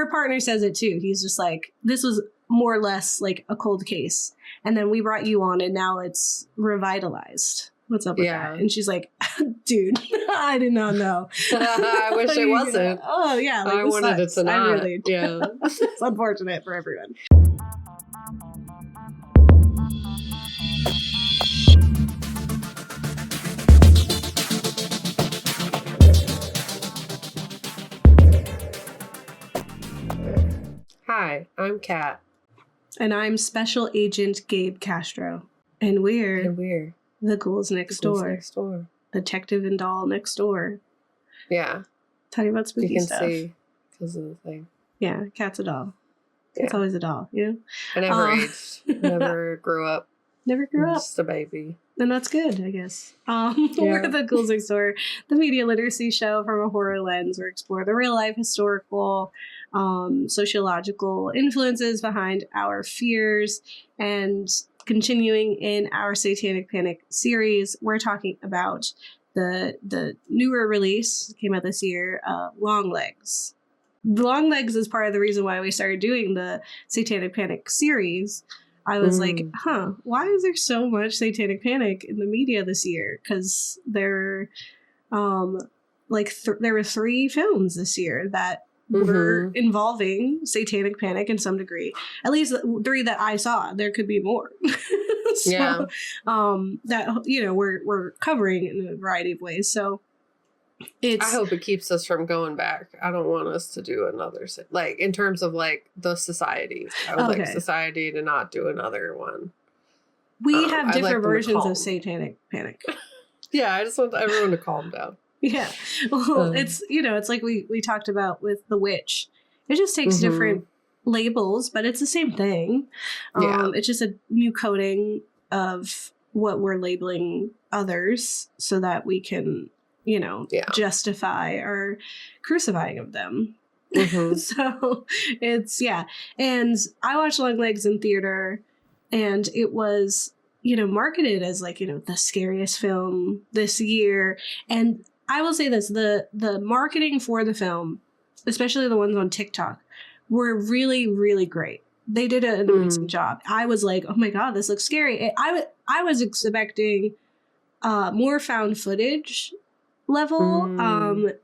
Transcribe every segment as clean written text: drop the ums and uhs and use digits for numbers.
her partner says it too. He's just like, this was more or less like a cold case. And then we brought you on and now it's revitalized. What's up with that? And she's like, dude, I did not know. I wish it wasn't. Oh, yeah. Like, I wanted it to not. I really, yeah. It's unfortunate for everyone. Hi, I'm Kat. And I'm Special Agent Gabe Castro. And we're the Ghouls Next Door. Detective and doll next door. Yeah. Talking about spooky stuff. You can see because of the thing. Yeah, Kat's a doll. It's always a doll, you know? I never aged. Never grew up. Never grew up. Just a baby. And that's good, I guess. We're the Ghouls Next Door, the media literacy show from a horror lens. We explore the real-life, historical, sociological influences behind our fears. And continuing in our Satanic Panic series, we're talking about the newer release, came out this year, Longlegs. Longlegs is part of the reason why we started doing the Satanic Panic series. I was like, why is there so much Satanic Panic in the media this year? Because there were 3 films this year that were involving Satanic Panic in some degree. At least 3 that I saw. There could be more. So, that, you know, we're covering in a variety of ways. So I hope it keeps us from going back. I don't want us to do another, like, in terms of, like, the society. I would like society to not do another one. We have different versions of Satanic Panic. Yeah, I just want everyone to calm down. Yeah. Well, it's, you know, it's like we talked about with The Witch. It just takes different labels, but it's the same thing. It's just a new coding of what we're labeling others so that we can, you know, justify our crucifying of them. So it's, and I watched Longlegs in theater, and it was, you know, marketed as like, you know, the scariest film this year. And I will say this, the marketing for the film, especially the ones on TikTok, were really, really great. They did an amazing job. I was like, oh my God, this looks scary. I was expecting more found footage level,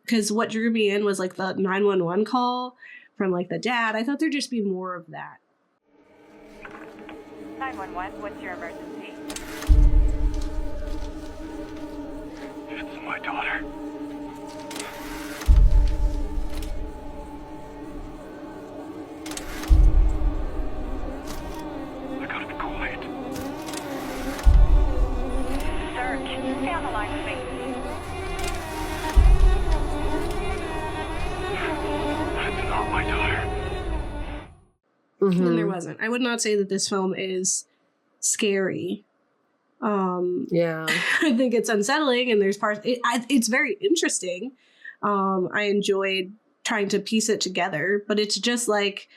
because what drew me in was like the 911 call from like the dad. I thought there'd just be more of that. 911, what's your emergency? It's my daughter. I gotta be quiet. Sir, can you stay on the line with me? That's not my daughter. And there wasn't. I would not say that this film is scary. I think it's unsettling, and there's parts. It's very interesting. I enjoyed trying to piece it together, but it's just like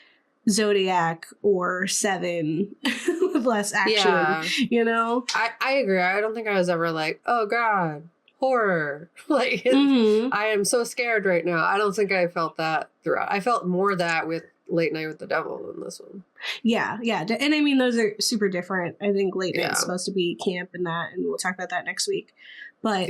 Zodiac or Seven with less action. You know, I agree. I don't think I was ever like, oh God, horror. Like I am so scared right now. I don't think I felt that throughout. I felt more that with Late Night with the Devil than this one. Yeah. And I mean, those are super different. I think Late Night is supposed to be camp and that, and we'll talk about that next week. But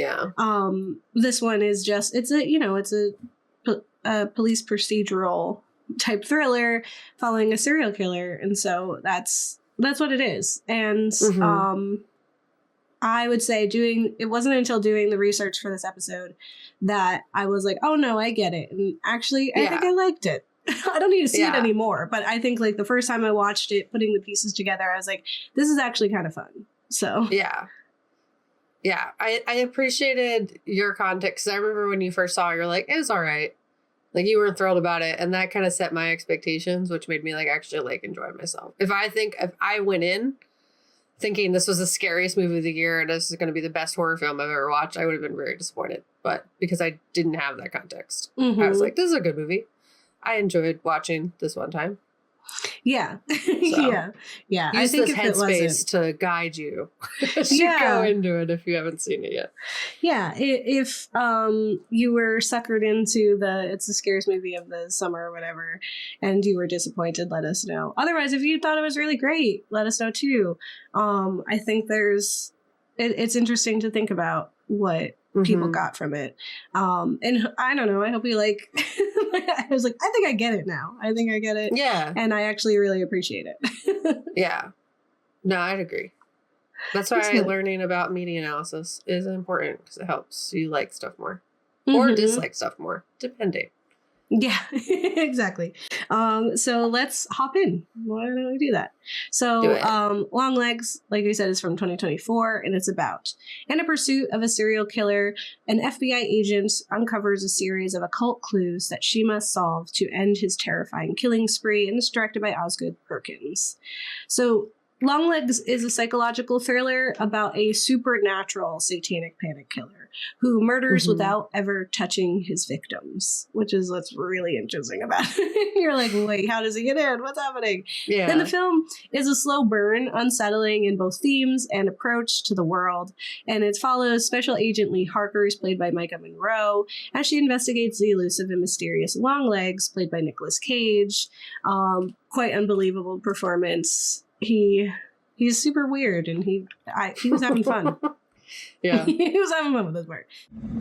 this one is just, it's a police procedural type thriller following a serial killer. And so that's what it is. And I would say it wasn't until doing the research for this episode that I was like, oh no, I get it. And actually, I think I liked it. I don't need to see it anymore, but I think like the first time I watched it, putting the pieces together, I was like, this is actually kind of fun. So I appreciated your context. I remember when you first saw it, you're like, it was all right. Like, you weren't thrilled about it, and that kind of set my expectations, which made me like actually like enjoy myself. If I went in thinking this was the scariest movie of the year and this is going to be the best horror film I've ever watched, I would have been very disappointed. But because I didn't have that context, I was like, this is a good movie. I enjoyed watching this one time. Yeah. So, Yeah. Use I think this if it headspace wasn't, to guide you as you go into it if you haven't seen it yet. yeah, if you were suckered into it's the scariest movie of the summer or whatever, and you were disappointed, let us know. Otherwise, if you thought it was really great, let us know too. I think it's interesting to think about what people got from it. And I don't know, I hope you like, I was like, I think I get it now. I think I get it. Yeah. And I actually really appreciate it. Yeah. No, I'd agree. That's why learning about media analysis is important, because it helps you like stuff more or dislike stuff more, depending. Yeah, exactly. So let's hop in. Why don't we do that? So Longlegs, like we said, is from 2024, and it's about, in a pursuit of a serial killer, an FBI agent uncovers a series of occult clues that she must solve to end his terrifying killing spree, and it's directed by Osgood Perkins. So Longlegs is a psychological thriller about a supernatural satanic panic killer who murders without ever touching his victims, which is what's really interesting about it. You're like, wait, how does he get in? What's happening? Yeah. And the film is a slow burn, unsettling in both themes and approach to the world. And it follows Special Agent Lee Harker, who's played by Micah Monroe, as she investigates the elusive and mysterious Longlegs, played by Nicolas Cage. Quite unbelievable performance. He's super weird, and he was having fun. Yeah. He was having fun with this part.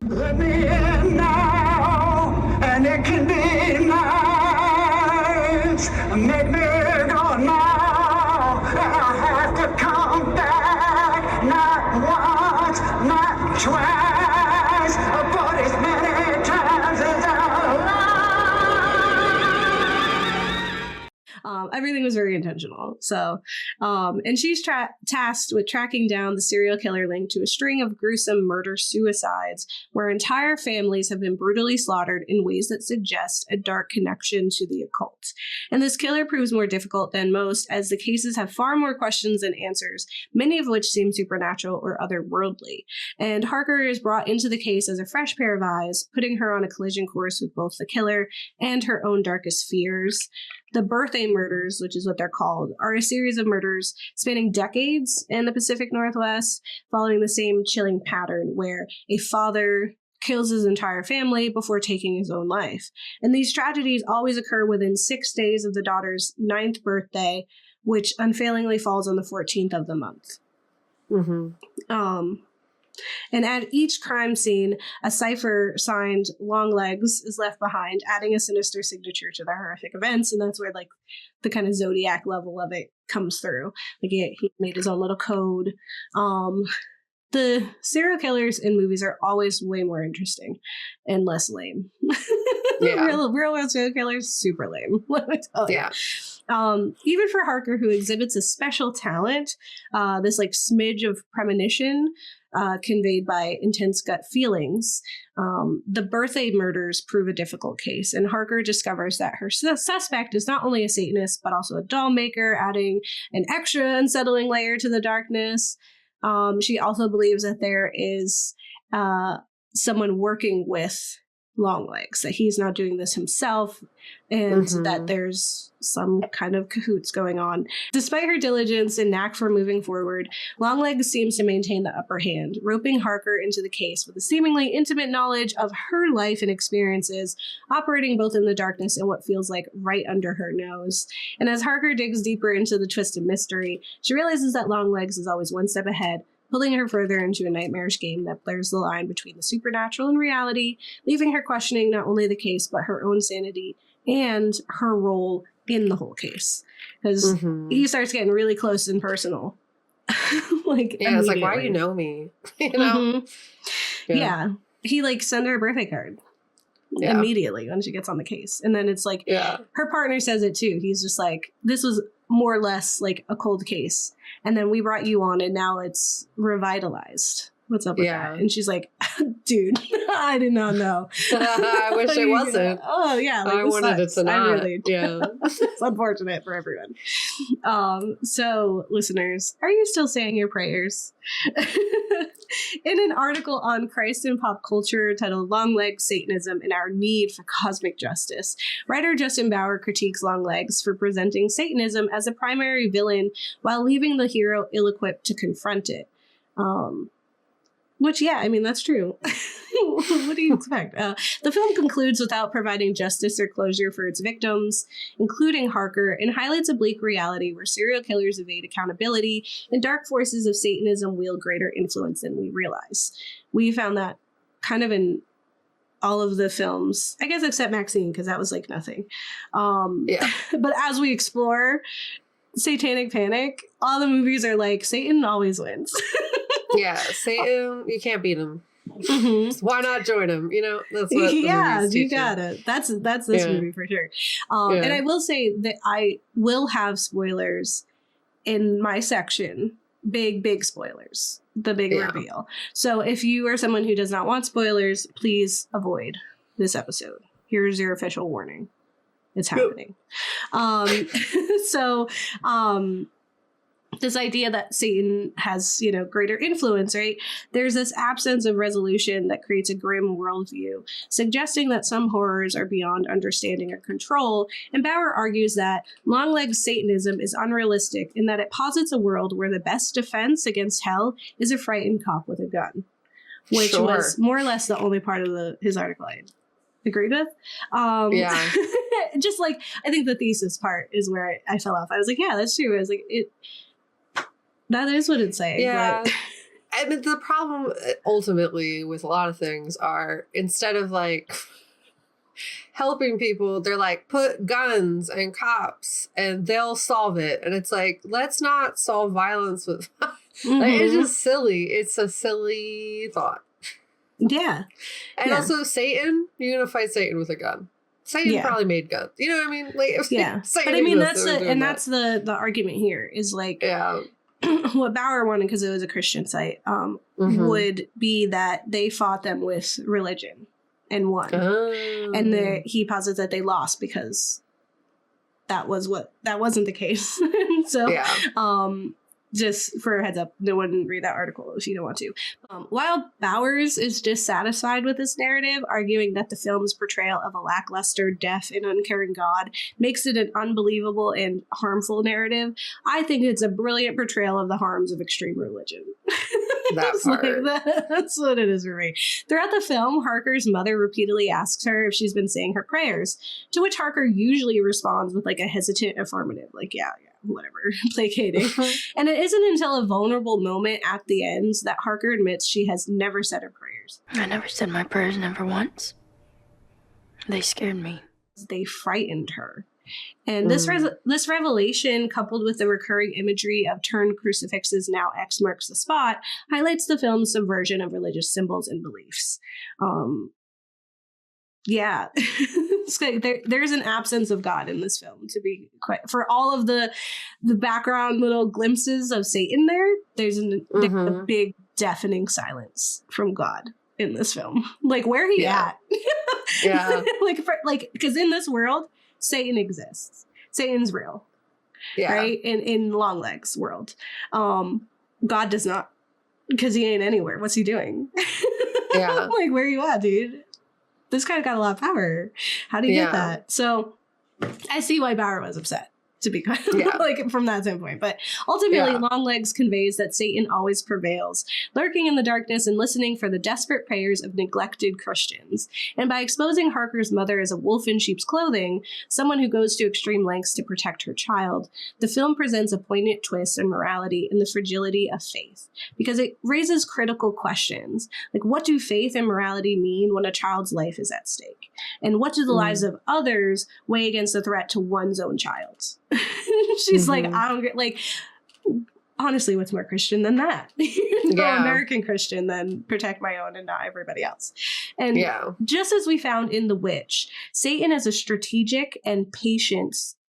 Let me in now, and it can be nice. Make me go now, and I have to come back. Not once, not twice, but as many times as I like. Everything was very intentional. So, and she's tasked with tracking down the serial killer linked to a string of gruesome murder-suicides where entire families have been brutally slaughtered in ways that suggest a dark connection to the occult. And this killer proves more difficult than most, as the cases have far more questions than answers, many of which seem supernatural or otherworldly. And Harker is brought into the case as a fresh pair of eyes, putting her on a collision course with both the killer and her own darkest fears. The birthday murders, which is what they're called, are a series of murders spanning decades in the Pacific Northwest, following the same chilling pattern where a father kills his entire family before taking his own life. And these tragedies always occur within 6 days of the daughter's 9th birthday, which unfailingly falls on the 14th of the month. And at each crime scene, a cipher signed Longlegs is left behind, adding a sinister signature to the horrific events. And that's where like the kind of Zodiac level of it comes through. Like he made his own little code. The serial killers in movies are always way more interesting and less lame. Yeah. real serial killers, super lame. Let me tell you. Yeah. Even for Harker, who exhibits a special talent, this like smidge of premonition conveyed by intense gut feelings, the birthday murders prove a difficult case, and Harker discovers that her suspect is not only a Satanist, but also a doll maker, adding an extra unsettling layer to the darkness. She also believes that there is someone working with Longlegs, that he's not doing this himself, and that there's some kind of cahoots going on. Despite her diligence and knack for moving forward, Longlegs seems to maintain the upper hand, roping Harker into the case with a seemingly intimate knowledge of her life and experiences, operating both in the darkness and what feels like right under her nose. And as Harker digs deeper into the twisted mystery, she realizes that Longlegs is always one step ahead, pulling her further into a nightmarish game that blurs the line between the supernatural and reality, leaving her questioning not only the case, but her own sanity and her role in the whole case. Because he starts getting really close and personal. It's like, why do you know me? You know? Yeah. He like sent her a birthday card immediately when she gets on the case. And then it's like, her partner says it too. He's just like, this was more or less like a cold case. And then we brought you on and now it's revitalized. What's up with that? And she's like, dude, I did not know. I wish it wasn't. Oh, yeah. Like, I wanted it to not. I really do. It's unfortunate for everyone. So, listeners, are you still saying your prayers? In an article on Christ in Pop Culture titled Longlegs, Satanism, and Our Need for Cosmic Justice, writer Justin Bauer critiques Longlegs for presenting Satanism as a primary villain while leaving the hero ill-equipped to confront it. Which, yeah, I mean, that's true. What do you expect? The film concludes without providing justice or closure for its victims, including Harker, and highlights a bleak reality where serial killers evade accountability and dark forces of Satanism wield greater influence than we realize. We found that kind of in all of the films, I guess except Maxine, because that was like nothing. But as we explore Satanic Panic, all the movies are like, Satan always wins. Yeah, Satan, you can't beat him. Mm-hmm. So why not join him? You know, that's what you got it. That's this movie for sure. And I will say that I will have spoilers in my section. Big spoilers. The big reveal. So if you are someone who does not want spoilers, please avoid this episode. Here's your official warning. It's happening. This idea that Satan has, greater influence, right? There's this absence of resolution that creates a grim worldview, suggesting that some horrors are beyond understanding or control. And Bauer argues that Longlegs Satanism is unrealistic in that it posits a world where the best defense against hell is a frightened cop with a gun, which was more or less the only part of his article I agreed with. Just like, I think the thesis part is where I fell off. I was like, yeah, that's true. I was like, that is what it's saying. Yeah. But I mean, the problem ultimately with a lot of things are, instead of like helping people, they're like, put guns and cops and they'll solve it. And it's like, let's not solve violence with like, it's just silly. It's a silly thought. Yeah. And also Satan, you're going to fight Satan with a gun. Satan probably made guns. You know what I mean? Like, but I mean, that's the argument here is like, what Bauer wanted, because it was a Christian site, would be that they fought them with religion and won. And he posits that they lost because that wasn't the case. So, just for a heads up, no one read that article if you don't want to. While Bowers is dissatisfied with this narrative, arguing that the film's portrayal of a lackluster, deaf, and uncaring God makes it an unbelievable and harmful narrative, I think it's a brilliant portrayal of the harms of extreme religion. That's what it is for me. Throughout the film, Harker's mother repeatedly asks her if she's been saying her prayers, to which Harker usually responds with like a hesitant affirmative, like, yeah, whatever, placating. And it isn't until a vulnerable moment at the end that Harker admits she has never said her prayers. I never said my prayers, never once. They scared me. They frightened her. And this revelation, coupled with the recurring imagery of turned crucifixes, now X marks the spot, highlights the film's subversion of religious symbols and beliefs. There's an absence of God in this film, to be quite, for all of the background little glimpses of Satan there's a big deafening silence from God in this film. Like, where he at? Because in this world, Satan exists. Satan's real. Right? In Longlegs world. God does not, because he ain't anywhere. What's he doing? Like, where you at, dude? This guy got a lot of power. How do you get that? So I see why Bauer was upset, to be kind of like from that standpoint. But ultimately, Longlegs conveys that Satan always prevails, lurking in the darkness and listening for the desperate prayers of neglected Christians. And by exposing Harker's mother as a wolf in sheep's clothing, someone who goes to extreme lengths to protect her child, the film presents a poignant twist in morality and the fragility of faith, because it raises critical questions. Like, what do faith and morality mean when a child's life is at stake? And what do the lives of others weigh against the threat to one's own child? She's like, I don't get, like, honestly, what's more Christian than that? American Christian than protect my own and not everybody else. And just as we found in The Witch, Satan is a strategic and patient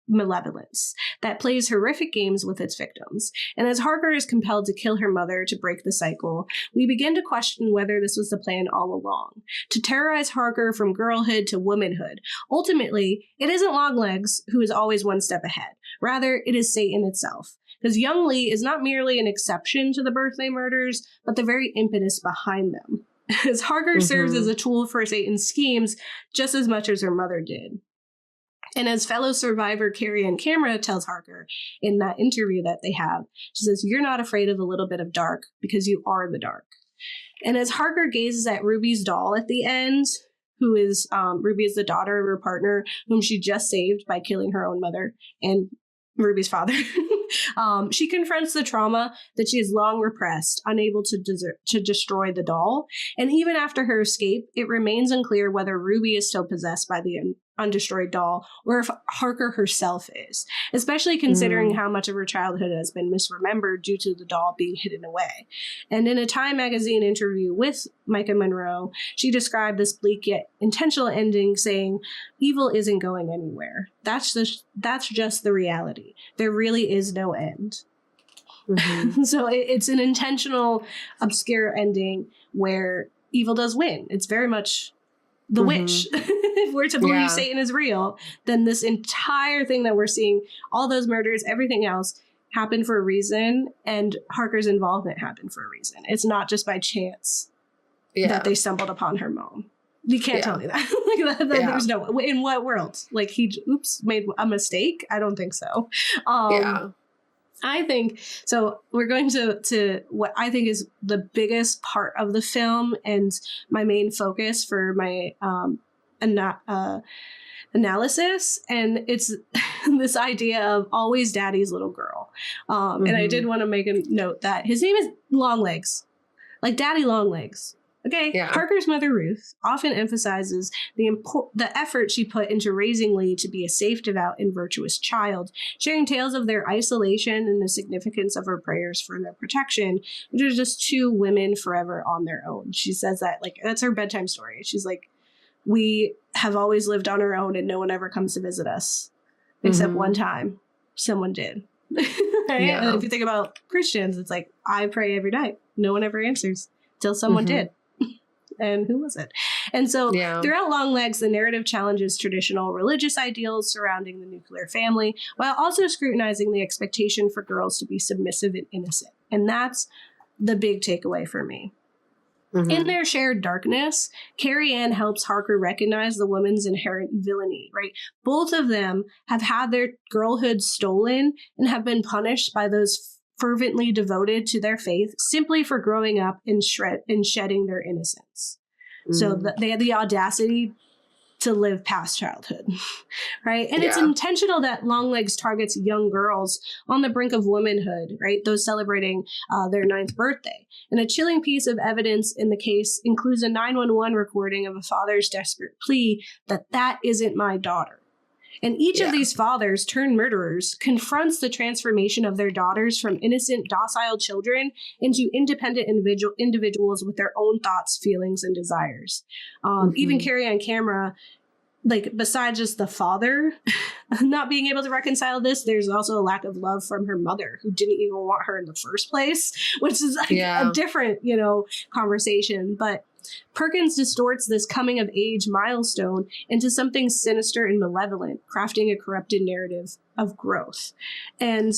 malevolence that plays horrific games with its victims. And as Harker is compelled to kill her mother to break the cycle, we begin to question whether this was the plan all along, to terrorize Harker from girlhood to womanhood. Ultimately, it isn't Longlegs who is always one step ahead. Rather, it is Satan itself. Because young Lee is not merely an exception to the birthday murders, but the very impetus behind them. As Harker serves as a tool for Satan's schemes just as much as her mother did. And as fellow survivor Carrie Ann Camera tells Harker in that interview that they have, she says, "You're not afraid of a little bit of dark because you are the dark." And as Harker gazes at Ruby's doll at the end, who is, Ruby is the daughter of her partner, whom she just saved by killing her own mother and Ruby's father, she confronts the trauma that she has long repressed, unable to destroy the doll. And even after her escape, it remains unclear whether Ruby is still possessed by the undestroyed doll or if Harker herself is, especially considering how much of her childhood has been misremembered due to the doll being hidden away. And in a Time magazine interview with Micah Monroe, she described this bleak yet intentional ending, saying, "Evil isn't going anywhere. That's just the reality. There really is no end." So it's an intentional, obscure ending where evil does win. It's very much the witch. If we're to believe Satan is real, then this entire thing that we're seeing, all those murders, everything else, happened for a reason, and Harker's involvement happened for a reason. It's not just by chance that they stumbled upon her mom. You can't tell me that. There's no, in what world? Like, he made a mistake? I don't think so. I think, so we're going to what I think is the biggest part of the film and my main focus for my analysis, and it's this idea of always daddy's little girl. And I did want to make a note that his name is Longlegs, like Daddy Longlegs. Okay, Harker's mother, Ruth, often emphasizes the effort she put into raising Lee to be a safe, devout, and virtuous child, sharing tales of their isolation and the significance of her prayers for their protection, which are just two women forever on their own. She says that, like, that's her bedtime story. She's like, "We have always lived on our own and no one ever comes to visit us, except one time someone did." Right? And if you think about Christians, it's like, I pray every night. No one ever answers till someone did. And who was it? And so throughout Longlegs, the narrative challenges traditional religious ideals surrounding the nuclear family, while also scrutinizing the expectation for girls to be submissive and innocent. And that's the big takeaway for me. In their shared darkness, Carrie Ann helps Harker recognize the woman's inherent villainy, right? Both of them have had their girlhood stolen and have been punished by those fervently devoted to their faith simply for growing up and shedding their innocence. So they had the audacity to live past childhood, right? And it's intentional that Longlegs targets young girls on the brink of womanhood, right? Those celebrating their 9th birthday. And a chilling piece of evidence in the case includes a 911 recording of a father's desperate plea that isn't my daughter. And each of these fathers turned murderers confronts the transformation of their daughters from innocent, docile children into independent individuals with their own thoughts, feelings, and desires. Even Carrie on camera, like, besides just the father not being able to reconcile this, there's also a lack of love from her mother, who didn't even want her in the first place, which is like a different, conversation. But Perkins distorts this coming-of-age milestone into something sinister and malevolent, crafting a corrupted narrative of growth. And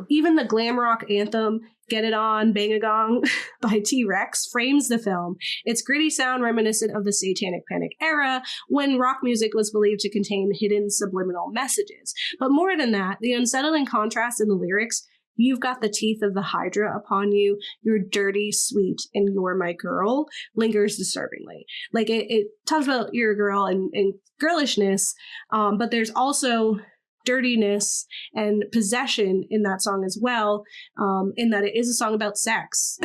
even the glam rock anthem, Get It On, Bang a Gong by T-Rex, frames the film. Its gritty sound reminiscent of the Satanic Panic era, when rock music was believed to contain hidden subliminal messages. But more than that, the unsettling contrast in the lyrics, "You've got the teeth of the Hydra upon you, you're dirty, sweet, and you're my girl," lingers disturbingly. Like, it talks about you're a girl and girlishness, but there's also dirtiness and possession in that song as well, in that it is a song about sex.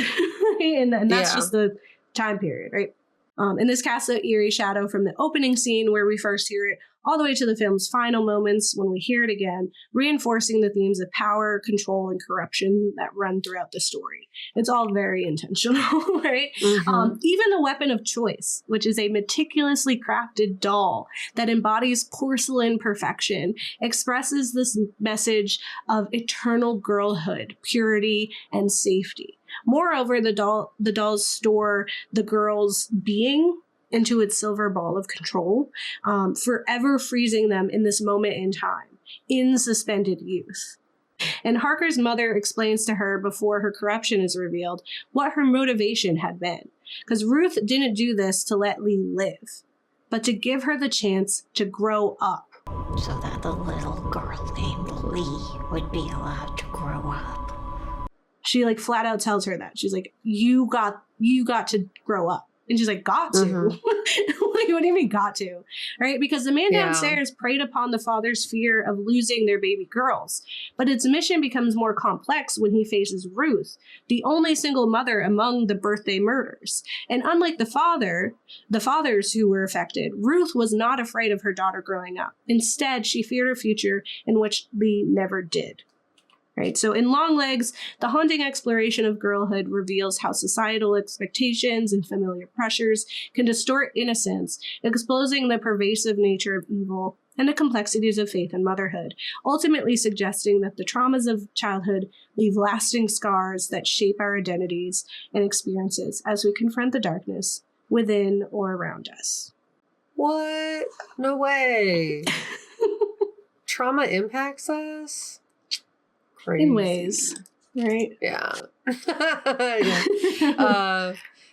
and that's just the time period, right? And this casts an eerie shadow from the opening scene where we first hear it all the way to the film's final moments when we hear it again, reinforcing the themes of power, control, and corruption that run throughout the story. It's all very intentional, right? Even the weapon of choice, which is a meticulously crafted doll that embodies porcelain perfection, expresses this message of eternal girlhood, purity, and safety. Moreover, the dolls store the girl's being into its silver ball of control, forever freezing them in this moment in time, in suspended youth. And Harker's mother explains to her before her corruption is revealed what her motivation had been. Because Ruth didn't do this to let Lee live, but to give her the chance to grow up. So that the little girl named Lee would be allowed to grow up. She like flat out tells her that. She's like, you got to grow up. And she's like, got to? Like, what do you mean got to? Right? Because the man downstairs preyed upon the father's fear of losing their baby girls. But its mission becomes more complex when he faces Ruth, the only single mother among the birthday murders. And unlike the fathers who were affected, Ruth was not afraid of her daughter growing up. Instead, she feared a future in which Lee never did. Right. So in Longlegs, the haunting exploration of girlhood reveals how societal expectations and familiar pressures can distort innocence, exposing the pervasive nature of evil and the complexities of faith and motherhood, ultimately suggesting that the traumas of childhood leave lasting scars that shape our identities and experiences as we confront the darkness within or around us. What? No way. Trauma impacts us? Crazy. In ways, right? Yeah.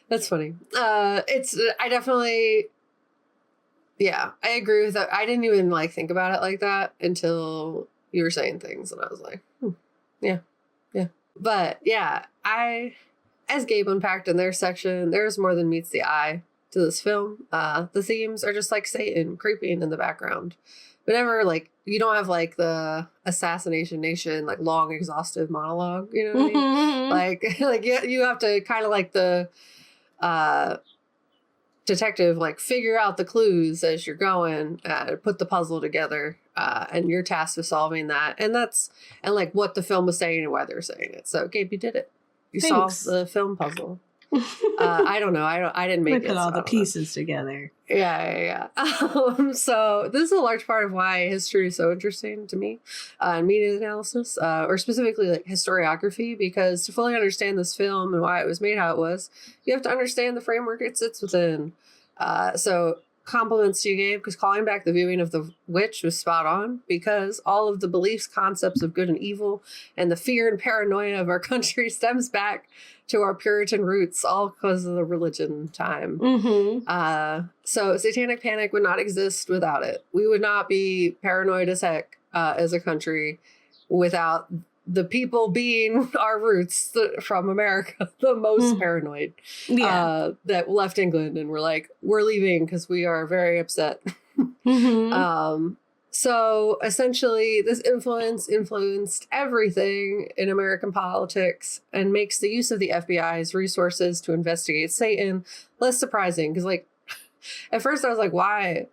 That's funny. I definitely, I agree with that. I didn't even like think about it like that until you were saying things, and I was like, yeah. But yeah, as Gabe unpacked in their section, there's more than meets the eye to this film. The themes are just like Satan creeping in the background. Whenever, like, you don't have, like, the Assassination Nation, like, long, exhaustive monologue, you know what I mean? Like you have to kind of, like, the detective, like, figure out the clues as you're going, put the puzzle together, and you're tasked with solving that. And like, what the film was saying and why they're saying it. So, Gabe, you did it. You solved the film puzzle. I don't know. I didn't make it. Put all the pieces together. Yeah. So this is a large part of why history is so interesting to me, and media analysis, or specifically like historiography, because to fully understand this film and why it was made how it was, you have to understand the framework it sits within. So compliments to you, Gabe, because calling back the viewing of The Witch was spot on, because all of the beliefs, concepts of good and evil, and the fear and paranoia of our country stems back to our Puritan roots, all because of the religion time. So Satanic Panic would not exist without it. We would not be paranoid as heck as a country without the people being our roots from America, the most paranoid, that left England and were like, we're leaving because we are very upset. So essentially, this influenced everything in American politics and makes the use of the FBI's resources to investigate Satan less surprising. Because, like, at first I was like, why?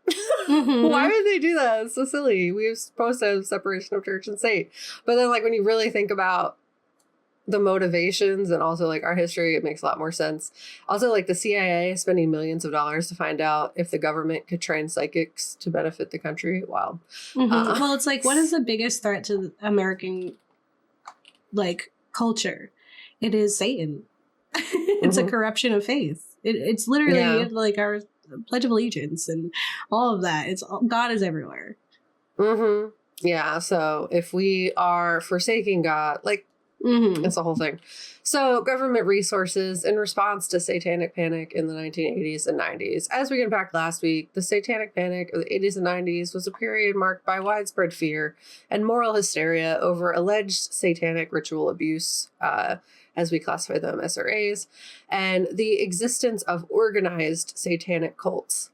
Why would they do that? It's so silly. We were supposed to have separation of church and state. But then, like, when you really think about the motivations and also like our history, it makes a lot more sense. Also, like the CIA spending millions of dollars to find out if the government could train psychics to benefit the country. Wow. Well, it's like, what is the biggest threat to American like culture? It is Satan. It's a corruption of faith. It's literally like our Pledge of Allegiance and all of that. God is everywhere. Yeah. So if we are forsaking God, like, it's the whole thing. So government resources in response to Satanic Panic in the 1980s and 90s. As we unpacked last week, the Satanic Panic of the 80s and 90s was a period marked by widespread fear and moral hysteria over alleged satanic ritual abuse, as we classify them, SRAs, and the existence of organized satanic cults.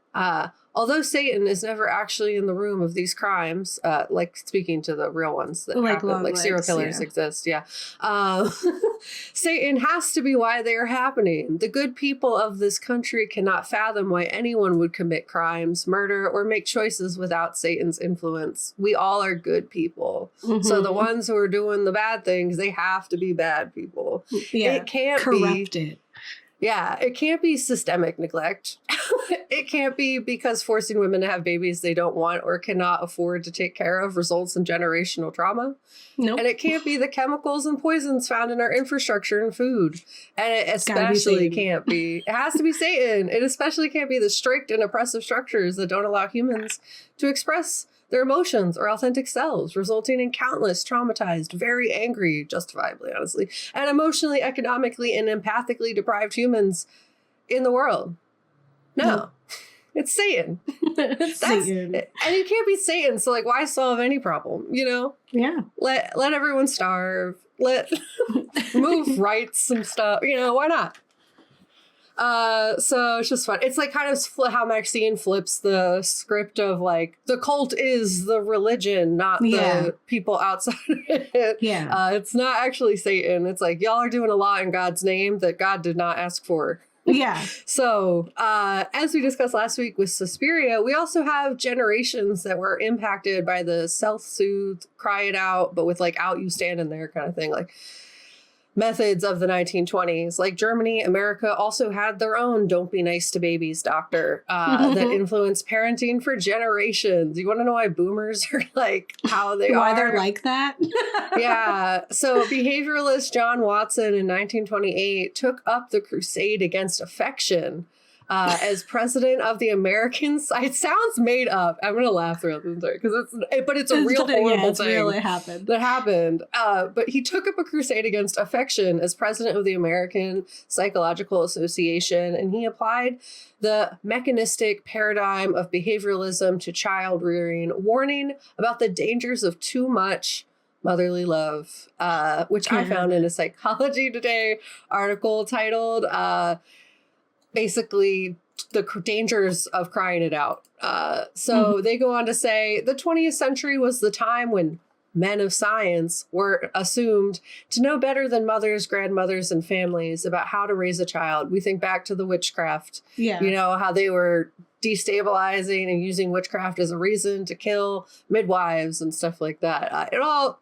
although Satan is never actually in the room of these crimes, like speaking to the real ones that Like happen, like serial Longlegs, killers yeah. exist. Yeah. Satan has to be why they are happening. The good people of this country cannot fathom why anyone would commit crimes, murder, or make choices without Satan's influence. We all are good people. So the ones who are doing the bad things, they have to be bad people. Yeah. It can't corrupted. Yeah, it can't be systemic neglect. It can't be because forcing women to have babies they don't want or cannot afford to take care of results in generational trauma. Nope. And it can't be the chemicals and poisons found in our infrastructure and food. And it It's gotta be especially Satan. can't be. It has to be Satan. It especially can't be the strict and oppressive structures that don't allow humans to express their emotions or authentic selves, resulting in countless traumatized, very angry, justifiably, honestly, and emotionally, economically, and empathically deprived humans in the world. No. It's Satan. It's Satan. And you can't be Satan, so like why solve any problem, you know? Yeah. Let everyone starve. Let remove rights and stuff, you know, why not? So it's just fun. It's like kind of how Maxine flips the script of like the cult is the religion, not the people outside of it. Yeah. It's not actually Satan. It's like y'all are doing a lot in God's name that God did not ask for. Yeah. So, as we discussed last week with Suspiria, we also have generations that were impacted by the self-soothe, cry it out, but with like out you stand in there kind of thing. Like methods of the 1920s, like Germany, America also had their own "Don't Be Nice to Babies" doctor that influenced parenting for generations. You want to know why boomers are like how they are? Why they're like that? Yeah. So behavioralist John Watson in 1928 took up the crusade against affection as president of the American. It sounds made up. I'm gonna laugh throughout this story because it's a real horrible thing. Real, it happened. That happened. But he took up a crusade against affection as president of the American Psychological Association, and he applied the mechanistic paradigm of behavioralism to child rearing, warning about the dangers of too much motherly love, which I found in a Psychology Today article titled basically the dangers of crying it out. So they go on to say the 20th century was the time when men of science were assumed to know better than mothers, grandmothers, and families about how to raise a child. We think back to the witchcraft, you know, how they were destabilizing and using witchcraft as a reason to kill midwives and stuff like that.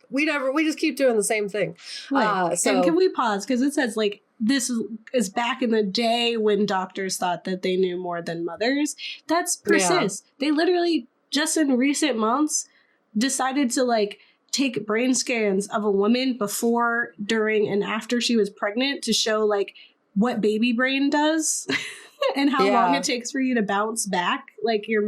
We just keep doing the same thing. Right. And can we pause? Because it says like, this is back in the day when doctors thought that they knew more than mothers. That's persists. They literally just in recent months decided to like take brain scans of a woman before, during, and after she was pregnant to show like what baby brain does and how long it takes for you to bounce back, like your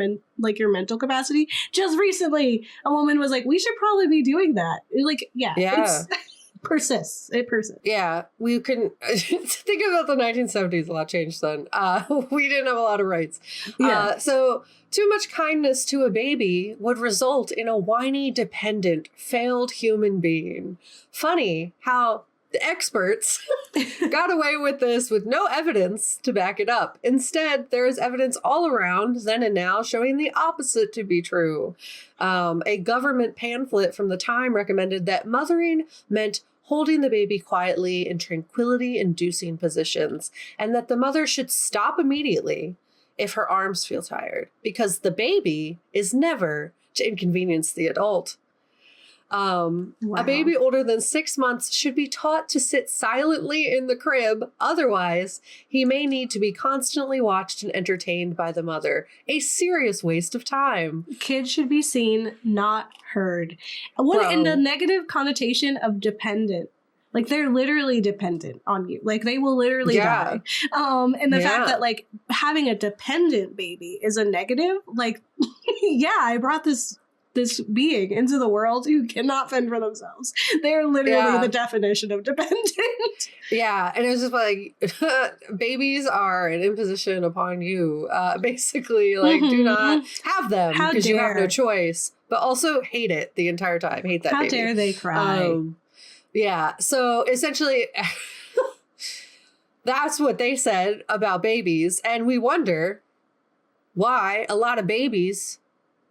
mental capacity. Just recently, a woman was like, "We should probably be doing that." Like, it's persists. It persists. Yeah, we couldn't think about the 1970s. A lot changed then. We didn't have a lot of rights. So too much kindness to a baby would result in a whiny, dependent, failed human being. Funny how the experts got away with this with no evidence to back it up. Instead, there is evidence all around, then and now, showing the opposite to be true. A government pamphlet from the time recommended that mothering meant holding the baby quietly in tranquility-inducing positions, and that the mother should stop immediately if her arms feel tired, because the baby is never to inconvenience the adult. A baby older than 6 months should be taught to sit silently in the crib. Otherwise, he may need to be constantly watched and entertained by the mother. A serious waste of time. Kids should be seen, not heard. What in the negative connotation of dependent? Like they're literally dependent on you. Like they will literally die. And the fact that like having a dependent baby is a negative. Like, I brought this being into the world who cannot fend for themselves. They're literally the definition of dependent. Yeah, and it was just like, babies are an imposition upon you. Basically, like, do not have them because you have no choice. But also hate it the entire time. Hate that baby. How dare they cry? So essentially, that's what they said about babies. And we wonder, why a lot of babies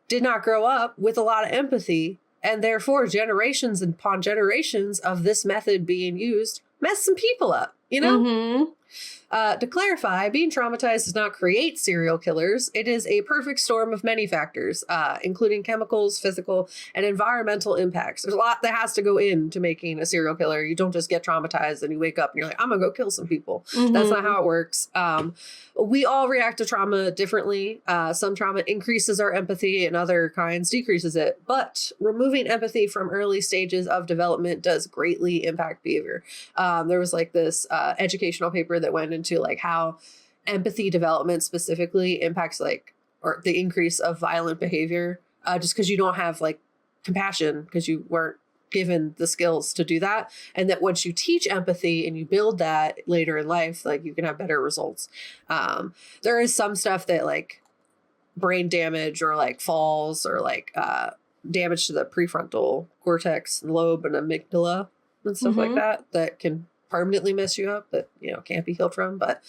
did not grow up with a lot of empathy, and therefore generations upon generations of this method being used messed some people up, you know? Mm-hmm. To clarify, being traumatized does not create serial killers. It is a perfect storm of many factors, including chemicals, physical, and environmental impacts. There's a lot that has to go into making a serial killer. You don't just get traumatized and you wake up and you're like, I'm gonna go kill some people. Mm-hmm. That's not how it works. We all react to trauma differently. Some trauma increases our empathy and other kinds decreases it. But removing empathy from early stages of development does greatly impact behavior. There was like this educational paper that went into like how empathy development specifically impacts like, or the increase of violent behavior, just because you don't have like compassion because you weren't given the skills to do that. And that once you teach empathy and you build that later in life, like you can have better results. There is some stuff that like brain damage or like falls or like damage to the prefrontal cortex, lobe, and amygdala and stuff like that can permanently mess you up that, you know, can't be healed from. But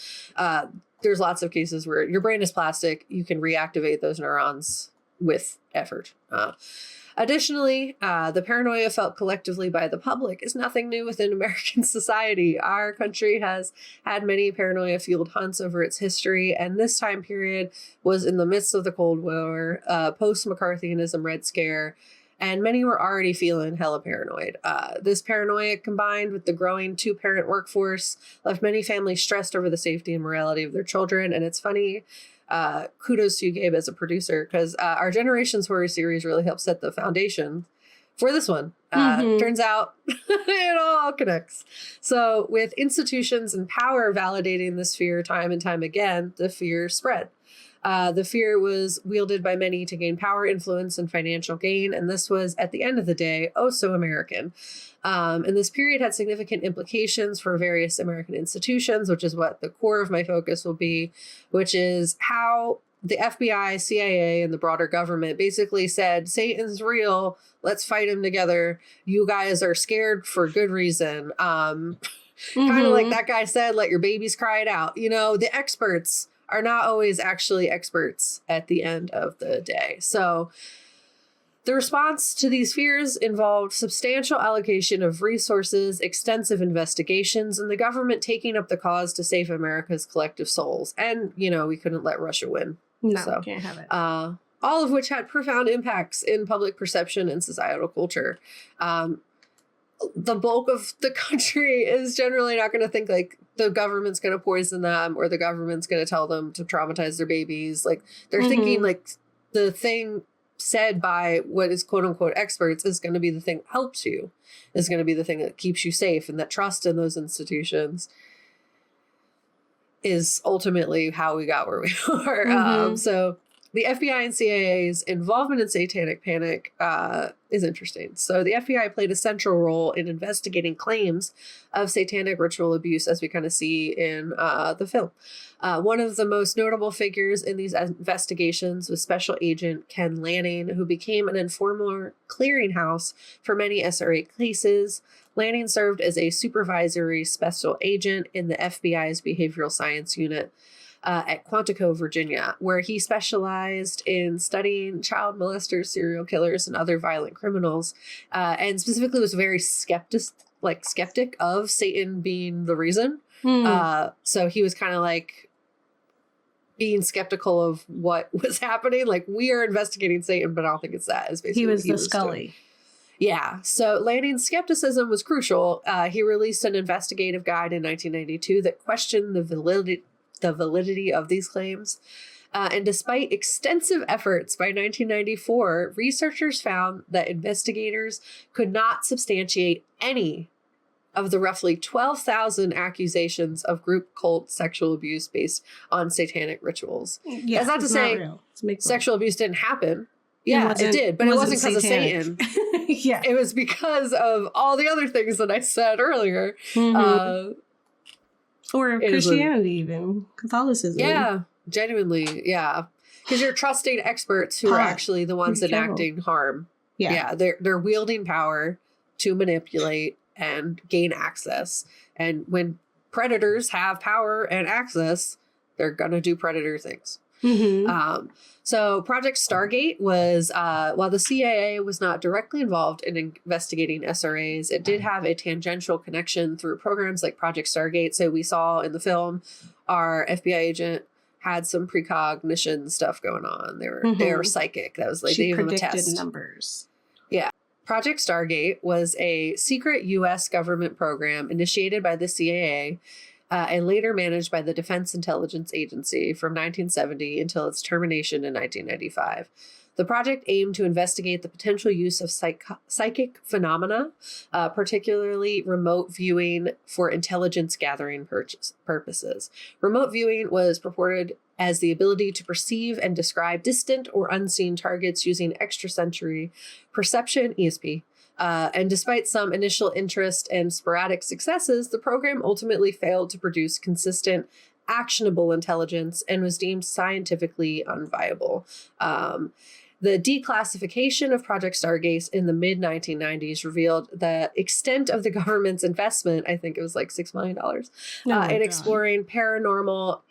there's lots of cases where your brain is plastic. You can reactivate those neurons with effort. Additionally, the paranoia felt collectively by the public is nothing new within American society. Our country has had many paranoia-fueled hunts over its history, and this time period was in the midst of the Cold War, post-McCarthyism Red Scare, and many were already feeling hella paranoid. This paranoia, combined with the growing two-parent workforce, left many families stressed over the safety and morality of their children. And it's funny, kudos to you, Gabe, as a producer, because our Generations Horror series really helped set the foundation for this one. Turns out it all connects. So with institutions and power validating this fear time and time again, the fear spread. The fear was wielded by many to gain power, influence, and financial gain, and this was, at the end of the day, oh so American. And this period had significant implications for various American institutions, which is what the core of my focus will be, which is how the FBI, CIA, and the broader government basically said, Satan's real, let's fight him together. You guys are scared for good reason. Kind of like that guy said, let your babies cry it out. You know, the experts are not always actually experts at the end of the day. So the response to these fears involved substantial allocation of resources, extensive investigations, and the government taking up the cause to save America's collective souls. And, you know, we couldn't let Russia win. No, so, can't have it. All of which had profound impacts in public perception and societal culture. The bulk of the country is generally not going to think like the government's going to poison them or the government's going to tell them to traumatize their babies. Like they're thinking like the thing said by what is quote unquote experts is going to be the thing that helps you, is going to be the thing that keeps you safe, and that trust in those institutions is ultimately how we got where we are. So the FBI and CIA's involvement in Satanic Panic is interesting. So the FBI played a central role in investigating claims of satanic ritual abuse, as we kind of see in the film. One of the most notable figures in these investigations was Special Agent Ken Lanning, who became an informal clearinghouse for many SRA cases. Lanning served as a supervisory special agent in the FBI's Behavioral Science Unit at Quantico, Virginia, where he specialized in studying child molesters, serial killers, and other violent criminals, and specifically was very skeptic of Satan being the reason. So he was kind of like being skeptical of what was happening. Like, we are investigating Satan, but I don't think it's that. Is basically he was the Scully. Doing. Yeah. So Lanning's skepticism was crucial. He released an investigative guide in 1992 that questioned the validity of these claims. And despite extensive efforts by 1994, researchers found that investigators could not substantiate any of the roughly 12,000 accusations of group cult sexual abuse based on satanic rituals. Yeah, that's not to say sexual abuse didn't happen. Yeah, it did, but it wasn't because of Satan. Yeah. It was because of all the other things that I said earlier. Or Christianity, even Catholicism. Yeah, genuinely, yeah. Because you're trusting experts who are actually the ones enacting harm. Yeah, they're wielding power to manipulate and gain access. And when predators have power and access, they're gonna do predator things. So Project Stargate was, while the CIA was not directly involved in investigating SRAs, it did have a tangential connection through programs like Project Stargate. So we saw in the film, our FBI agent had some precognition stuff going on. They were psychic. That was like she they gave them a predicted test. numbers. Yeah. Project Stargate was a secret U.S. government program initiated by the CIA and later managed by the Defense Intelligence Agency from 1970 until its termination in 1995. The project aimed to investigate the potential use of psychic phenomena, particularly remote viewing for intelligence gathering purposes. Remote viewing was purported as the ability to perceive and describe distant or unseen targets using extrasensory perception, ESP. And despite some initial interest and sporadic successes, the program ultimately failed to produce consistent, actionable intelligence and was deemed scientifically unviable. The declassification of Project Stargate in the mid-1990s revealed the extent of the government's investment, I think it was like $6 million, in exploring paranormal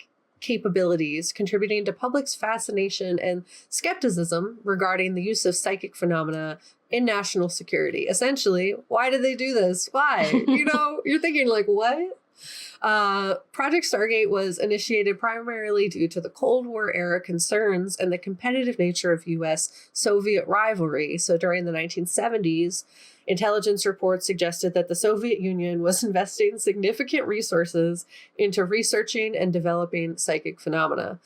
capabilities, contributing to public's fascination and skepticism regarding the use of psychic phenomena in national security. Essentially, why did they do this? Why? You're thinking like, what? Project Stargate was initiated primarily due to the Cold War era concerns and the competitive nature of U.S.-Soviet rivalry. So during the 1970s, intelligence reports suggested that the Soviet Union was investing significant resources into researching and developing psychic phenomena,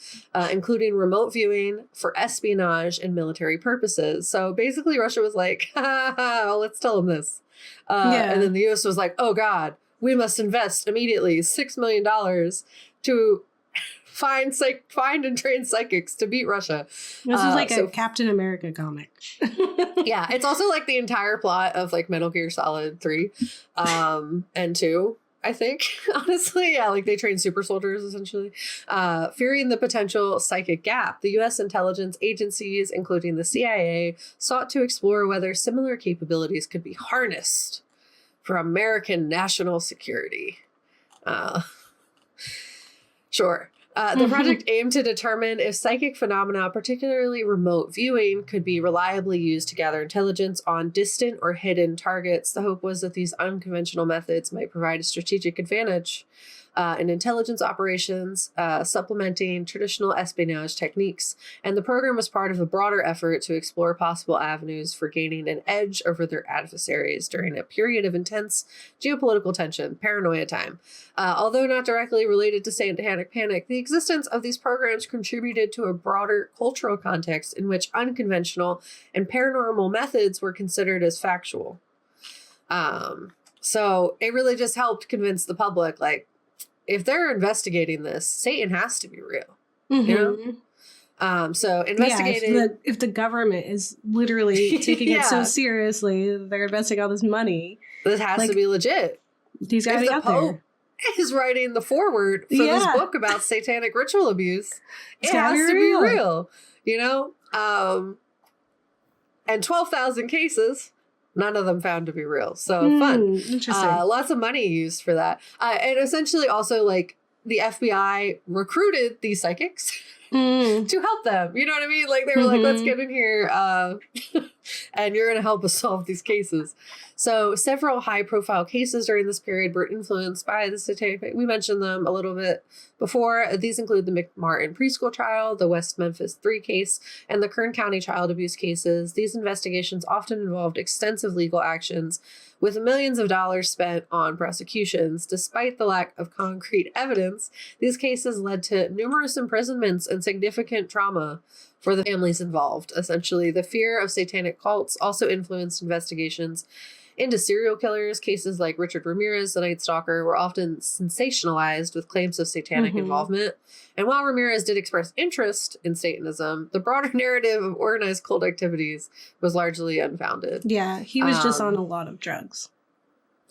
including remote viewing for espionage and military purposes. So basically, Russia was like, well, let's tell them this. And then the U.S. was like, oh, God, we must invest immediately $6 million to find and train psychics to beat Russia. This is like a Captain America comic. Yeah, it's also like the entire plot of like Metal Gear Solid 3 and 2, I think. Honestly, yeah, like they train super soldiers essentially. Fearing the potential psychic gap, the U.S. intelligence agencies, including the CIA, sought to explore whether similar capabilities could be harnessed for American national security. Sure. The project aimed to determine if psychic phenomena, particularly remote viewing, could be reliably used to gather intelligence on distant or hidden targets. The hope was that these unconventional methods might provide a strategic advantage in intelligence operations, supplementing traditional espionage techniques. And the program was part of a broader effort to explore possible avenues for gaining an edge over their adversaries during a period of intense geopolitical tension, paranoia time. Although not directly related to Satanic Panic, the existence of these programs contributed to a broader cultural context in which unconventional and paranormal methods were considered as factual. So it really just helped convince the public, like, if they're investigating this, Satan has to be real. You know? So investigating... Yeah, if the government is literally taking it so seriously, they're investing all this money. This has to be legit. These guys out Pope is writing the foreword for this book about satanic ritual abuse. It has to be real. You know? And 12,000 cases... None of them found to be real. So fun. Interesting. Lots of money used for that. And essentially also like the FBI recruited these psychics to help them. You know what I mean? Like they were like, let's get in here and you're going to help us solve these cases. So several high profile cases during this period were influenced by the Satanic Panic. We mentioned them a little bit before. These include the McMartin preschool trial, the West Memphis 3 case, and the Kern County child abuse cases. These investigations often involved extensive legal actions with millions of dollars spent on prosecutions. Despite the lack of concrete evidence, these cases led to numerous imprisonments and significant trauma for the families involved. Essentially, the fear of satanic cults also influenced investigations into serial killers. Cases like Richard Ramirez, the Night Stalker, were often sensationalized with claims of satanic involvement. And while Ramirez did express interest in Satanism, the broader narrative of organized cult activities was largely unfounded. Yeah, he was just on a lot of drugs.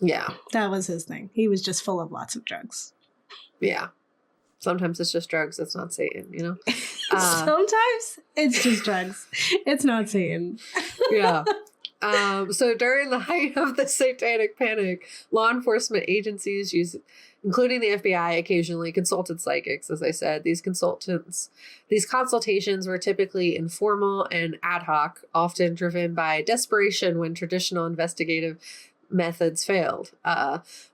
Yeah. That was his thing. He was just full of lots of drugs. Yeah. Sometimes it's just drugs. It's not Satan, you know? Sometimes it's just drugs. It's not Satan. Yeah. So during the height of the Satanic Panic, law enforcement agencies including the FBI, occasionally consulted psychics. As I said, these consultations were typically informal and ad hoc, often driven by desperation when traditional investigative methods failed.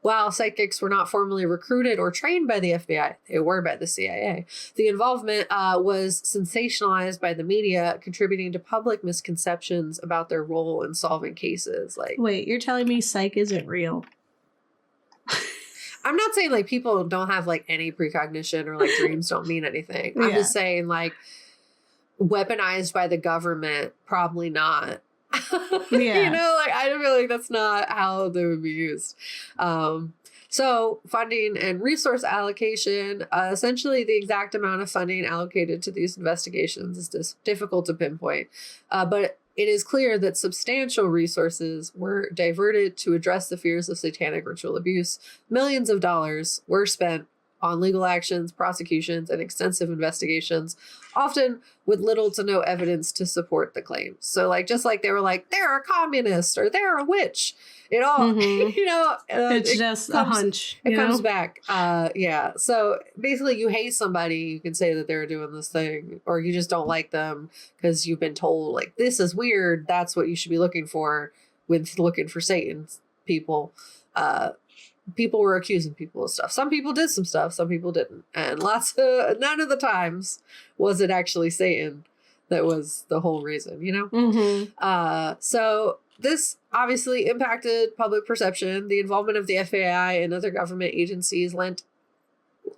While psychics were not formally recruited or trained by the FBI, they were by the CIA. The involvement was sensationalized by the media, contributing to public misconceptions about their role in solving cases. Like, wait, you're telling me psych isn't real? I'm not saying like people don't have like any precognition or like dreams don't mean anything. I'm just saying like weaponized by the government, probably not. You know, like I feel like that's not how they would be used. So funding and resource allocation, essentially the exact amount of funding allocated to these investigations is just difficult to pinpoint. But it is clear that substantial resources were diverted to address the fears of satanic ritual abuse. Millions of dollars were spent on legal actions, prosecutions, and extensive investigations, often with little to no evidence to support the claims. So, like, just like they were like, they're a communist or they're a witch. It all, you know, it's just a hunch. It comes back. Yeah. So basically, you hate somebody, you can say that they're doing this thing, or you just don't like them because you've been told, like, this is weird. That's what you should be looking for with looking for Satan's people. People were accusing people of stuff. Some people did some stuff, some people didn't. And none of the times was it actually Satan that was the whole reason, you know? So this obviously impacted public perception. The involvement of the FBI and other government agencies lent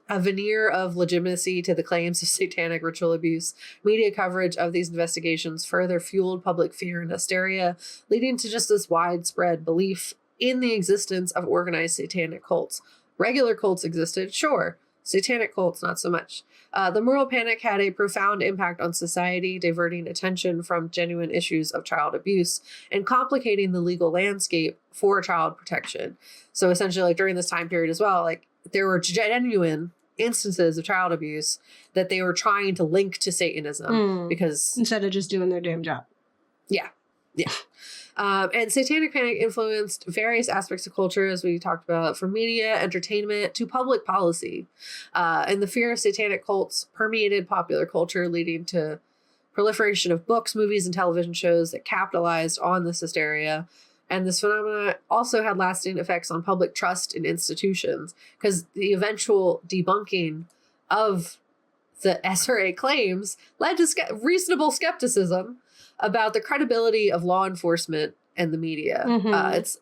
a veneer of legitimacy to the claims of satanic ritual abuse. Media coverage of these investigations further fueled public fear and hysteria, leading to just this widespread belief in the existence of organized satanic cults. Regular cults existed, sure. Satanic cults, not so much. The moral panic had a profound impact on society, diverting attention from genuine issues of child abuse and complicating the legal landscape for child protection. So essentially, like during this time period as well, like there were genuine instances of child abuse that they were trying to link to Satanism because instead of just doing their damn job. Yeah. And Satanic Panic influenced various aspects of culture, as we talked about, from media, entertainment, to public policy. And the fear of satanic cults permeated popular culture, leading to proliferation of books, movies, and television shows that capitalized on this hysteria. And this phenomenon also had lasting effects on public trust in institutions, because the eventual debunking of the SRA claims led to reasonable skepticism about the credibility of law enforcement and the media.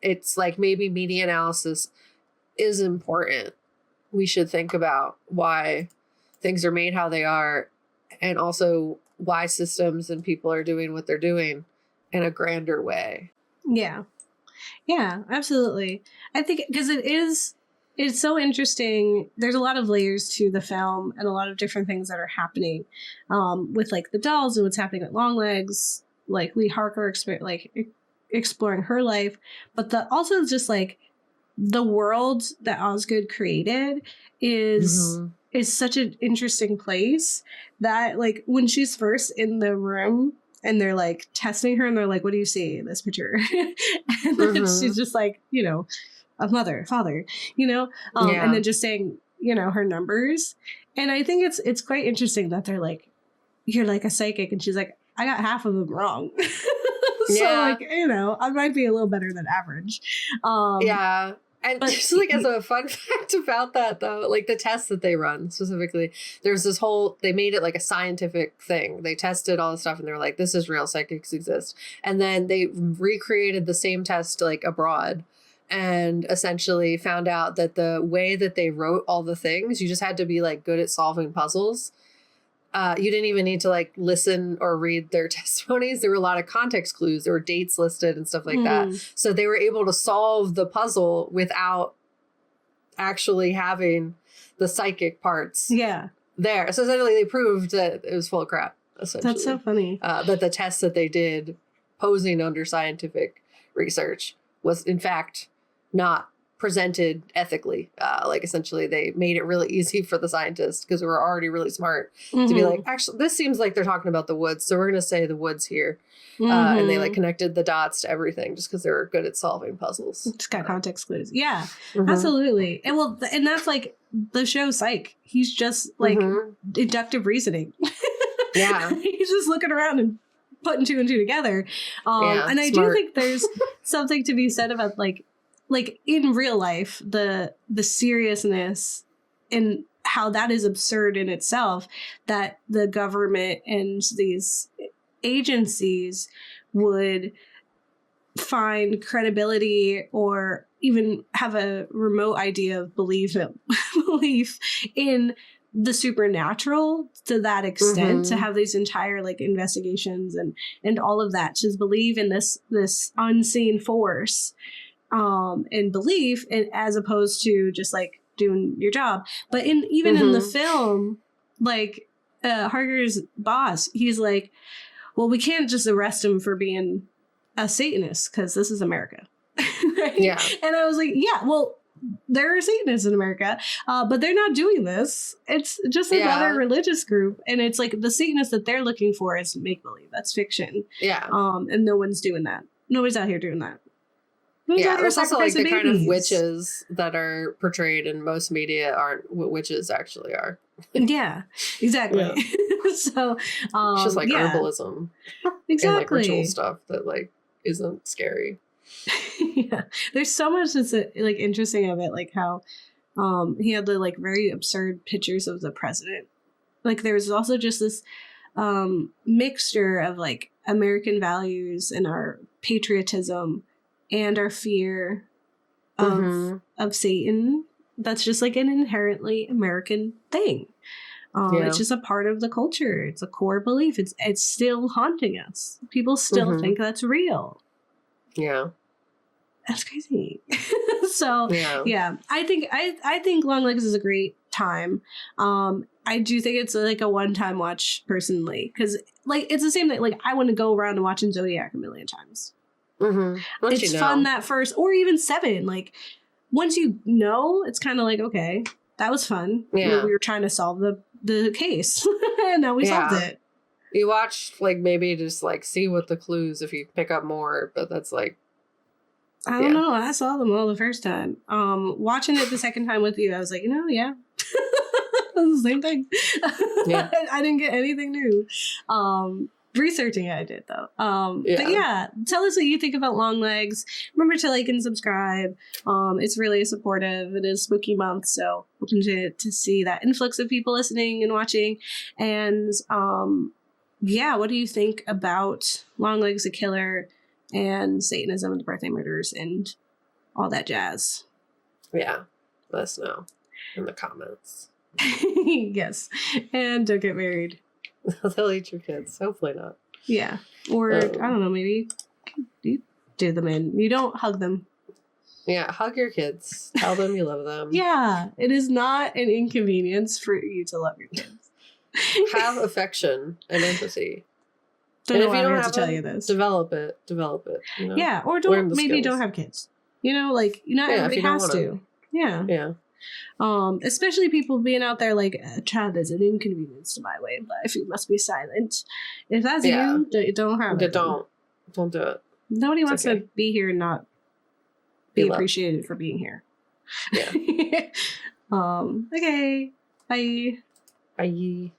It's like maybe media analysis is important. We should think about why things are made how they are, and also why systems and people are doing what they're doing in a grander way. Yeah, absolutely. I think because it's so interesting. There's a lot of layers to the film and a lot of different things that are happening with like the dolls and what's happening with Longlegs, like Lee Harker exploring her life, but also just like the world that Osgood created is such an interesting place that like when she's first in the room and they're like testing her and they're like, what do you see in this picture? And then she's just like, you know, a mother, father, you know, and then just saying, you know, her numbers. And I think it's quite interesting that they're like, you're like a psychic, and she's like, I got half of them wrong. So like, you know, I might be a little better than average. And just like as a fun fact about that though, like the tests that they run specifically, there's this whole, they made it like a scientific thing. They tested all the stuff and they're like, this is real, psychics exist. And then they recreated the same test like abroad and essentially found out that the way that they wrote all the things, you just had to be like good at solving puzzles. You didn't even need to like listen or read their testimonies. There were a lot of context clues. There were dates listed and stuff like that. So they were able to solve the puzzle without actually having the psychic parts there. So essentially they proved that it was full of crap. That's so funny. That the tests that they did posing under scientific research was in fact not presented ethically. Like essentially they made it really easy for the scientists, because we were already really smart, to be like, actually, this seems like they're talking about the woods, so we're going to say the woods here. And they like connected the dots to everything just because they were good at solving puzzles. It's got context clues. Yeah, absolutely. And well, and that's like the show Psych. He's just like inductive reasoning. Yeah. He's just looking around and putting two and two together. And I smart. do think there's something to be said about like in real life, the seriousness and how that is absurd in itself, that the government and these agencies would find credibility or even have a remote idea of belief in the supernatural to that extent, to have these entire like investigations and all of that, to believe in this unseen force and belief, and as opposed to just like doing your job. But even in the film, like Harker's boss, he's like, well, we can't just arrest him for being a Satanist because this is America. Right? Yeah. And I was like, yeah, well, there are Satanists in America, but they're not doing this. It's just another religious group. And it's like the Satanists that they're looking for is make-believe. That's fiction. Yeah. And no one's doing that. Nobody's out here doing that. There's also like the kind of witches that are portrayed in most media aren't what witches actually are. Yeah, exactly. Yeah. So it's just like herbalism, exactly, and like ritual stuff that like isn't scary. Yeah, there's so much that's like interesting of it, like how he had the like very absurd pictures of the president. Like there's also just this mixture of like American values and our patriotism and our fear of Satan. That's just like an inherently American thing. It's just a part of the culture. It's a core belief. It's still haunting us. People still think that's real. Yeah. That's crazy. So yeah, I think Longlegs is a great time. I do think it's like a one-time watch personally, because like it's the same thing. Like I want to go around and watching Zodiac a million times. It's fun that first, or even 7. Like once you know, it's kind of like, okay, that was fun. Yeah, we were trying to solve the case, and now we solved it. You watch like maybe just like see what the clues if you pick up more, but that's like I don't know. I saw them all the first time. Watching it the second time with you, I was like, yeah. It's the same thing. Yeah. I didn't get anything new. Researching it, I did though. But yeah, tell us what you think about Longlegs. Remember to like and subscribe. It's really supportive. It is spooky month, so hoping to see that influx of people listening and watching. And what do you think about Longlegs the Killer and Satanism and the birthday murders and all that jazz? Yeah, let us know in the comments. Yes, and don't get married. They'll eat your kids. Hopefully not. Yeah. Or, I don't know, maybe you do them in. You don't hug them. Yeah, hug your kids. Tell them you love them. Yeah. It is not an inconvenience for you to love your kids. Have affection and empathy. Don't know why I have to tell you this. Develop it. You know? Yeah. Or maybe don't have kids. You know, like, not everybody has to. Yeah. Yeah. Especially people being out there like, a child is an inconvenience to my way of life. You must be silent. If that's you, don't have it. Don't do it. Nobody wants to be here and not be appreciated for being here. Yeah. Okay. Bye. Bye.